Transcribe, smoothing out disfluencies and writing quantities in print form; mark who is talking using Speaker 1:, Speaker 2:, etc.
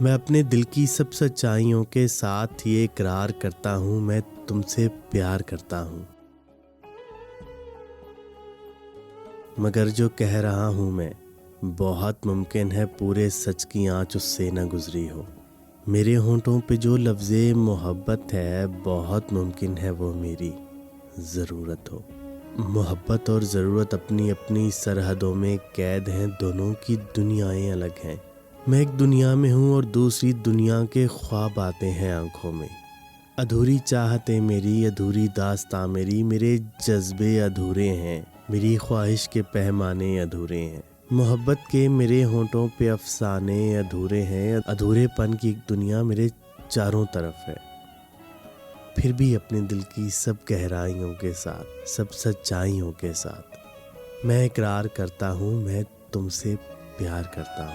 Speaker 1: میں اپنے دل کی سب سچائیوں کے ساتھ یہ اقرار کرتا ہوں، میں تم سے پیار کرتا ہوں، مگر جو کہہ رہا ہوں میں بہت ممکن ہے پورے سچ کی آنچ اس سے نہ گزری ہو۔ میرے ہونٹوں پہ جو لفظ محبت ہے بہت ممکن ہے وہ میری ضرورت ہو۔ محبت اور ضرورت اپنی اپنی سرحدوں میں قید ہیں، دونوں کی دنیایں الگ ہیں۔ میں ایک دنیا میں ہوں اور دوسری دنیا کے خواب آتے ہیں آنکھوں میں۔ ادھوری چاہتیں میری، ادھوری داستاں میری، میرے جذبے ادھورے ہیں، میری خواہش کے پیمانے ادھورے ہیں۔ محبت کے میرے ہونٹوں پہ افسانے ادھورے ہیں، ادھورے پن کی ایک دنیا میرے چاروں طرف ہے۔ پھر بھی اپنے دل کی سب گہرائیوں کے ساتھ، سب سچائیوں کے ساتھ میں اقرار کرتا ہوں، میں تم سے پیار کرتا ہوں۔